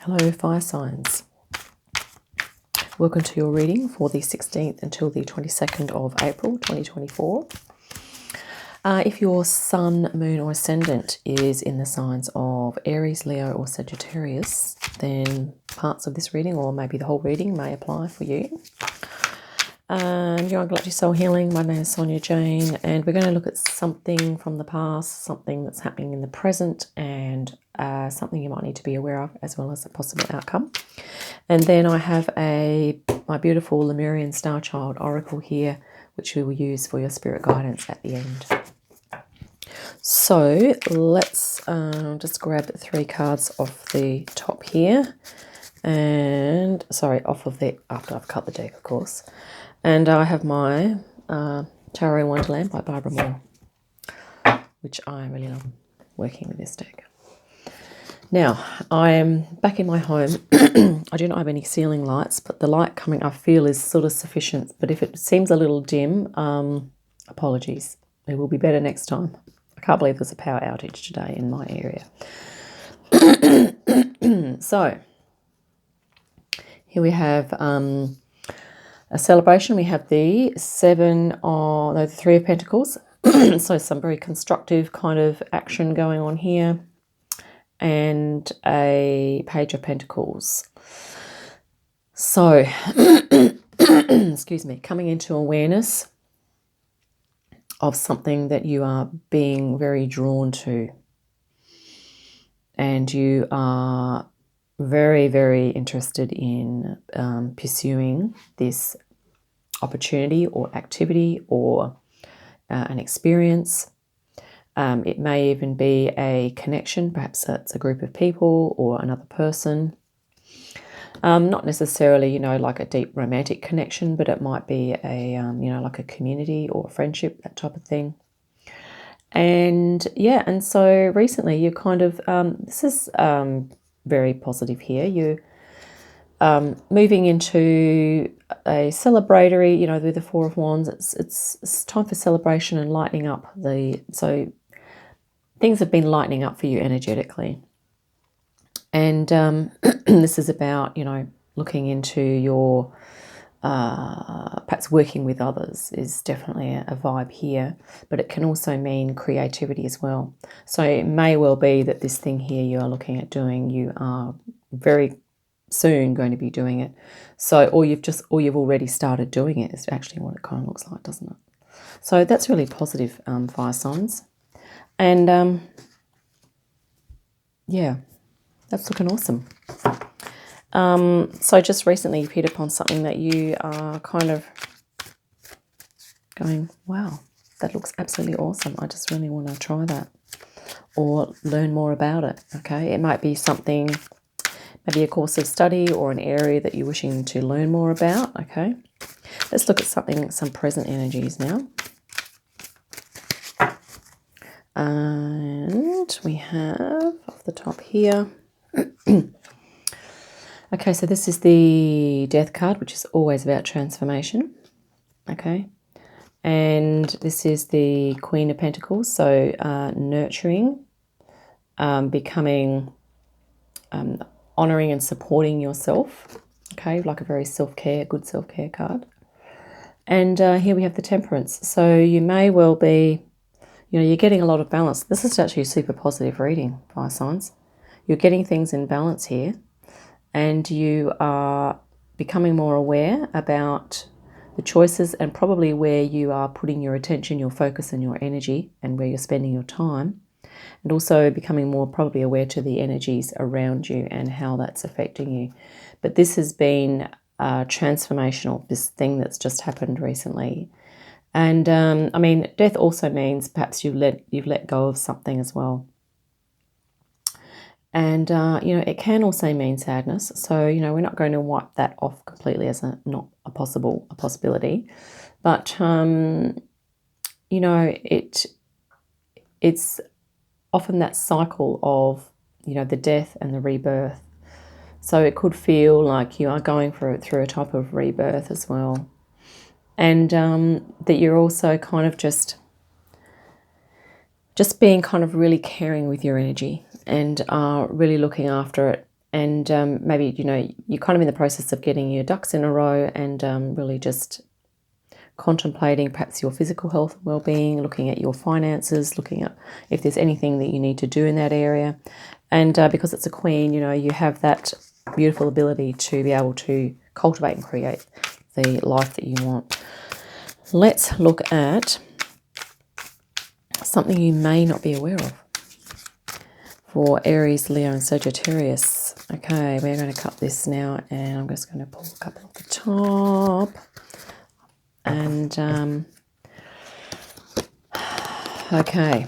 Hello, fire signs. Welcome to your reading for the 16th until the 22nd of April 2024. If your sun, moon or ascendant is in the signs of Aries, Leo or Sagittarius, then parts of this reading or maybe the whole reading may apply for you. You're on Galactic Soul Healing. My name is Sonia Jane, and we're going to look at something from the past, something that's happening in the present, and something you might need to be aware of, as well as a possible outcome. And then I have my beautiful Lemurian Star Child Oracle here, which we will use for your spirit guidance at the end. So let's just grab 3 cards off the top here, and after I've cut the deck, of course. And I have my Tarot in Wonderland by Barbara Moore, which I really love working with this deck. Now, I am back in my home. I do not have any ceiling lights, but the light coming I feel is sort of sufficient. But if it seems a little dim, apologies. It will be better next time. I can't believe there's a power outage today in my area. So, here we have a celebration. We have the 3 of Pentacles. So some very constructive kind of action going on here. And a Page of Pentacles. So, excuse me, coming into awareness of something that you are being very drawn to. And you are very, very interested in pursuing this opportunity or activity or an experience. It may even be a connection, perhaps it's a group of people or another person. Not necessarily, like a deep romantic connection, but it might be like a community or a friendship, that type of thing. And and so recently you kind of, this is very positive here. You're moving into a celebratory, with the 4 of Wands. It's time for celebration and lightening up so things have been lightening up for you energetically. And this is about, looking into your, perhaps working with others is definitely a vibe here, but it can also mean creativity as well. So it may well be that this thing here you are looking at doing, you are very soon going to be doing it. So, or you've already started doing it is actually what it kind of looks like, doesn't it? So that's really positive, fire signs. And that's looking awesome. So just recently you've hit upon something that you are kind of going, wow, that looks absolutely awesome. I just really want to try that or learn more about it. Okay, it might be something, maybe a course of study or an area that you're wishing to learn more about. Okay, let's look at some present energies now. And we have off the top here. Okay, so this is the Death card, which is always about transformation. Okay, and this is the Queen of Pentacles, so nurturing, becoming, honoring and supporting yourself. Okay, like a very good self-care card. And here we have the Temperance. So you may well be, you're getting a lot of balance. This is actually a super positive reading, fire signs. You're getting things in balance here, and you are becoming more aware about the choices and probably where you are putting your attention, your focus and your energy, and where you're spending your time, and also becoming more probably aware to the energies around you and how that's affecting you. But this has been transformational, this thing that's just happened recently. And death also means perhaps you've let go of something as well. And it can also mean sadness. So we're not going to wipe that off completely as not a possibility, but it's often that cycle of the death and the rebirth. So it could feel like you are going through a type of rebirth as well. And that you're also kind of just being kind of really caring with your energy and really looking after it And maybe, you know, you're kind of in the process of getting your ducks in a row and really just contemplating perhaps your physical health and well-being, looking at your finances, looking at if there's anything that you need to do in that area. And because it's a queen, you know, you have that beautiful ability to be able to cultivate and create the life that you want. Let's look at something you may not be aware of for Aries, Leo, and Sagittarius. Okay, we're going to cut this now, and I'm just going to pull a couple off the top. And, okay.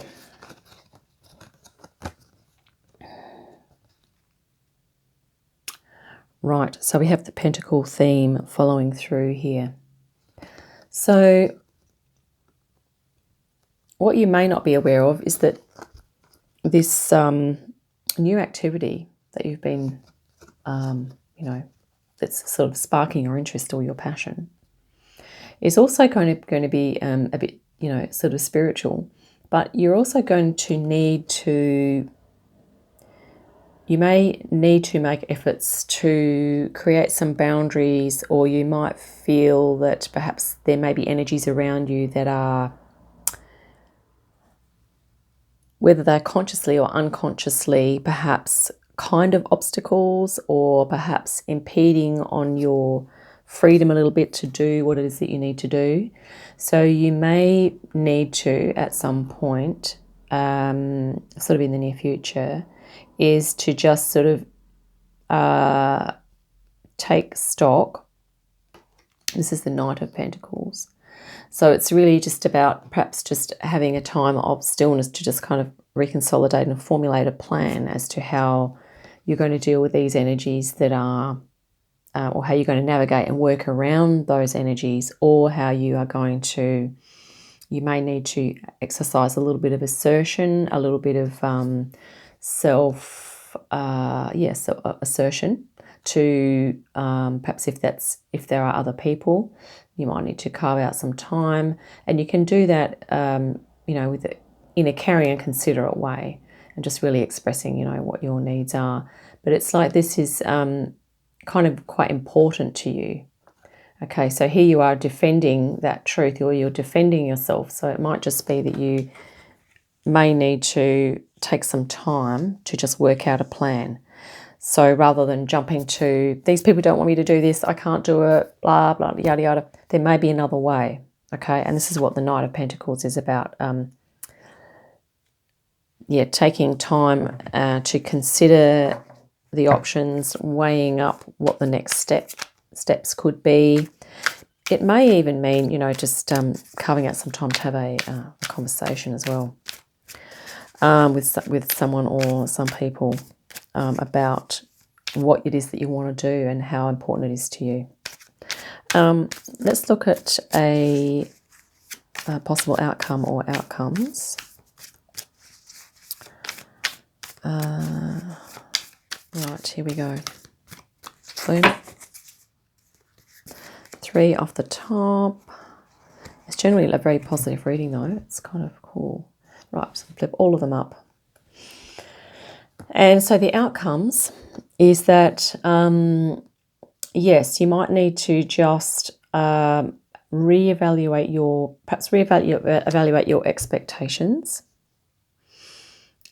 Right, so we have the Pentacle theme following through here. So what you may not be aware of is that this new activity that you've been, you know, that's sort of sparking your interest or your passion is also going to be a bit, you know, sort of spiritual, but you're also going to need to, you may need to make efforts to create some boundaries, or you might feel that perhaps there may be energies around you that are, whether they're consciously or unconsciously, perhaps kind of obstacles or perhaps impeding on your freedom a little bit to do what it is that you need to do. So you may need to, at some point, sort of in the near future, is to just sort of take stock. This is the Knight of Pentacles. So it's really just about perhaps just having a time of stillness to just kind of reconsolidate and formulate a plan as to how you're going to deal with these energies that are, or how you're going to navigate and work around those energies, or how you are going to, you may need to exercise a little bit of assertion, a little bit of assertion to perhaps if there are other people, you might need to carve out some time, and you can do that, you know, in a caring and considerate way, and just really expressing, you know, what your needs are. But it's like this is kind of quite important to you. Okay, so here you are defending that truth, or you're defending yourself. So it might just be that you may need to take some time to just work out a plan. So rather than jumping to, these people don't want me to do this, I can't do it, blah, blah, yada, yada, there may be another way, okay? And this is what the Knight of Pentacles is about. Taking time to consider the options, weighing up what the next steps could be. It may even mean, you know, just carving out some time to have a conversation as well with someone or some people about what it is that you want to do and how important it is to you. Let's look at a possible outcome or outcomes. Right, here we go. Boom. 3 off the top. It's generally a very positive reading though. It's kind of cool. Right, so flip all of them up. And so the outcomes is that, yes, you might need to just evaluate your expectations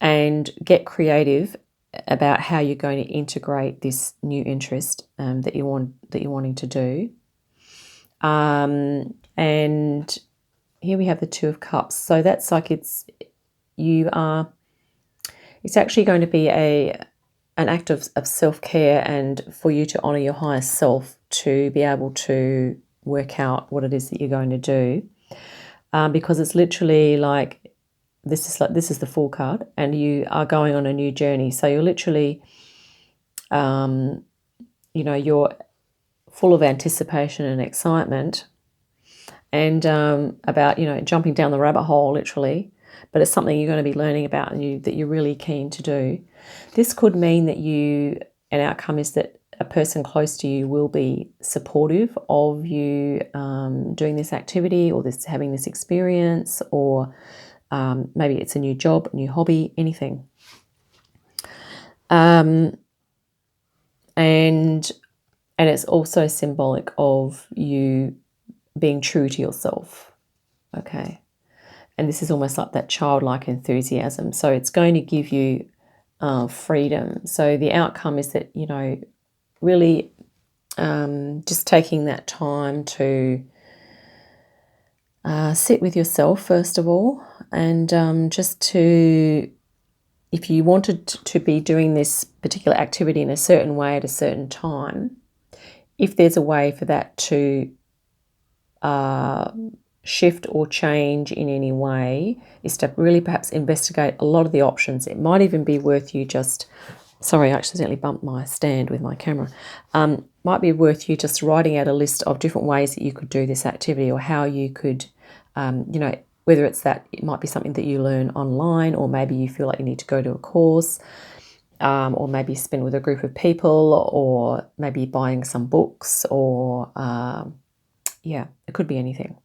and get creative about how you're going to integrate this new interest that you're wanting to do. And here we have the 2 of Cups. So that's like it's actually going to be an act of self-care, and for you to honour your higher self to be able to work out what it is that you're going to do, because it's literally like this is the Fool card, and you are going on a new journey. So you're literally, you know, you're full of anticipation and excitement, and about, you know, jumping down the rabbit hole, literally. But it's something you're going to be learning about and that you're really keen to do. This could mean that an outcome is that a person close to you will be supportive of you doing this activity, or having this experience, or maybe it's a new job, new hobby, anything. And it's also symbolic of you being true to yourself. Okay. And this is almost like that childlike enthusiasm. So it's going to give you freedom. So the outcome is that, you know, really just taking that time to sit with yourself, first of all, and just to, if you wanted to be doing this particular activity in a certain way at a certain time, if there's a way for that to shift or change in any way, is to really perhaps investigate a lot of the options. It might even be worth you just, sorry, I accidentally bumped my stand with my camera. Might be worth you just writing out a list of different ways that you could do this activity, or how you could, you know, whether it's that it might be something that you learn online, or maybe you feel like you need to go to a course, or maybe spend with a group of people, or maybe buying some books, or yeah, it could be anything.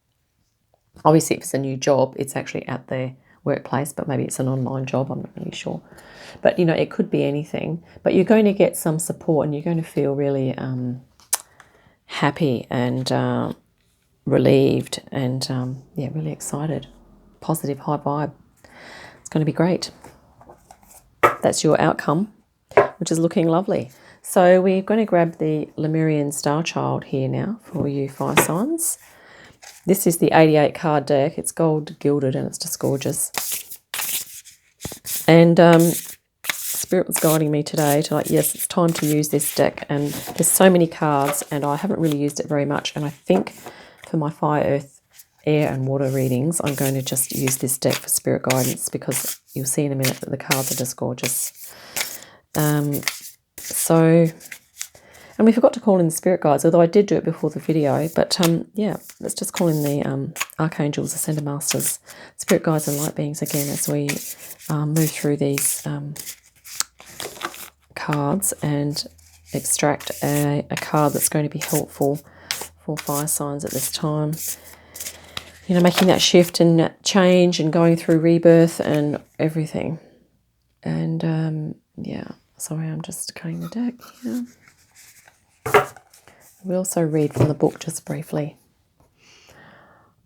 Obviously, if it's a new job, it's actually at the workplace, but maybe it's an online job, I'm not really sure. But, you know, it could be anything. But you're going to get some support, and you're going to feel really happy and relieved and, yeah, really excited. Positive, high vibe. It's going to be great. That's your outcome, which is looking lovely. So we're going to grab the Lemurian Star Child here now for you fire signs. This is the 88 card deck. It's gold gilded and it's just gorgeous. And Spirit was guiding me today to, like, yes, it's time to use this deck. And there's so many cards and I haven't really used it very much. And I think for my fire, earth, air and water readings, I'm going to just use this deck for spirit guidance, because you'll see in a minute that the cards are just gorgeous. And we forgot to call in the spirit guides, although I did do it before the video. But yeah, let's just call in the archangels, ascended masters, spirit guides and light beings again as we move through these cards and extract a card that's going to be helpful for fire signs at this time. You know, making that shift and change and going through rebirth and everything. And yeah, sorry, I'm just cutting the deck here. We also read from the book just briefly.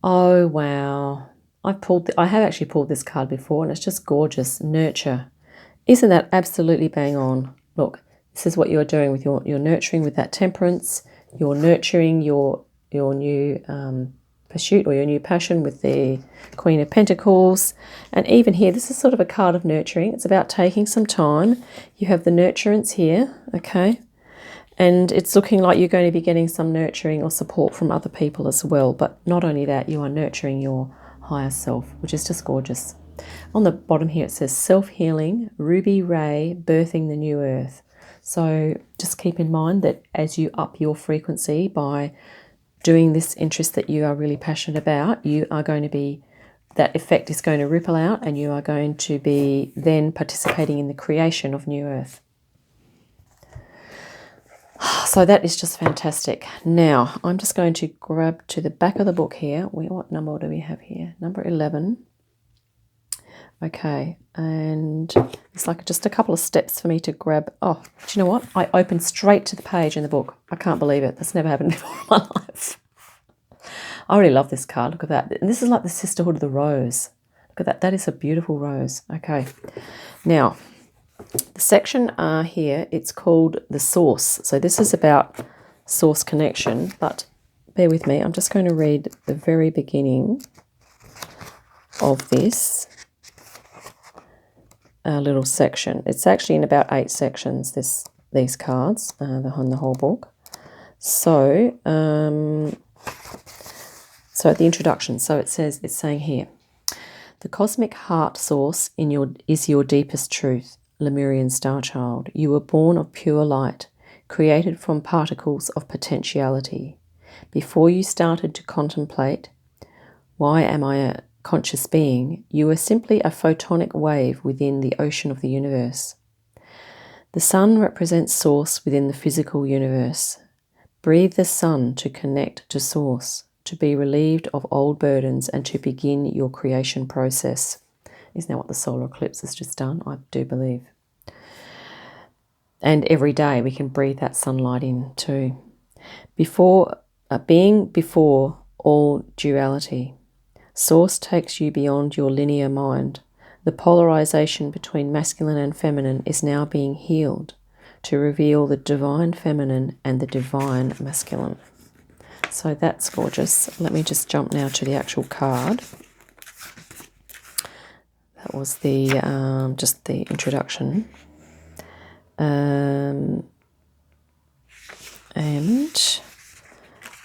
Oh, wow. I have actually pulled this card before, and it's just gorgeous. Nurture. Isn't that absolutely bang on? Look, this is what you're doing with your nurturing with that temperance. You're nurturing your new pursuit or your new passion with the Queen of Pentacles. And even here, this is sort of a card of nurturing. It's about taking some time. You have the nurturance here, okay? And it's looking like you're going to be getting some nurturing or support from other people as well. But not only that, you are nurturing your higher self, which is just gorgeous. On the bottom here, it says self-healing, ruby ray, birthing the new earth. So just keep in mind that as you up your frequency by doing this interest that you are really passionate about, you are going to be, that effect is going to ripple out, and you are going to be then participating in the creation of new earth. So that is just fantastic. Now, I'm just going to grab to the back of the book here. What number do we have here? Number 11. Okay, and it's like just a couple of steps for me to grab. Oh, do you know what? I opened straight to the page in the book. I can't believe it. That's never happened before in my life. I really love this card. Look at that. And this is like the Sisterhood of the Rose. Look at that. That is a beautiful rose. Okay, now, the section here, it's called the source. So this is about source connection, but bear with me. I'm just going to read the very beginning of this little section. It's actually in about 8 sections, these cards, on the whole book. So, so at the introduction, so it's saying here, the cosmic heart source is your deepest truth. Lemurian Star Child, you were born of pure light, created from particles of potentiality. Before you started to contemplate, why am I a conscious being, you were simply a photonic wave within the ocean of the universe. The sun represents source within the physical universe. Breathe the sun to connect to source, to be relieved of old burdens and to begin your creation process. Isn't that what the solar eclipse has just done? I do believe. And every day we can breathe that sunlight in too. Before being before all duality, Source takes you beyond your linear mind. The polarization between masculine and feminine is now being healed to reveal the divine feminine and the divine masculine. So that's gorgeous. Let me just jump now to the actual card. That was the just the introduction. And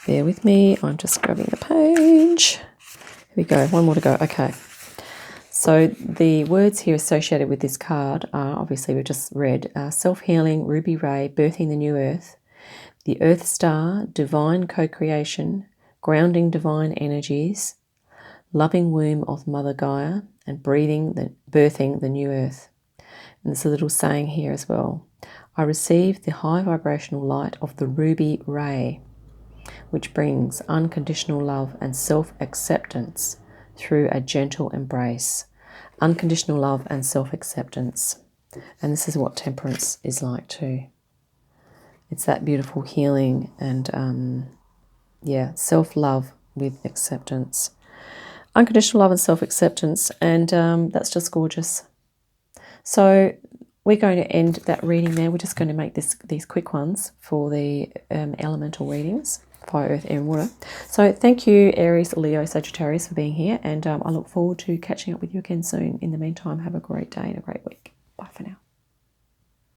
bear with me, I'm just grabbing the page. Here we go, one more to go. Okay. So the words here associated with this card are, obviously we've just read, self-healing, ruby ray, birthing the new earth, the earth star, divine co-creation, grounding divine energies, loving womb of Mother Gaia, and birthing the new earth. And there's a little saying here as well. I receive the high vibrational light of the ruby ray, which brings unconditional love and self-acceptance through a gentle embrace. Unconditional love and self-acceptance. And this is what temperance is like too. It's that beautiful healing and, self-love with acceptance. Unconditional love and self-acceptance, and that's just gorgeous. So we're going to end that reading there. We're just going to make these quick ones for the elemental readings, fire, earth, air and water. So thank you, Aries, Leo, Sagittarius, for being here, and I look forward to catching up with you again soon. In the meantime, have a great day and a great week. Bye for now.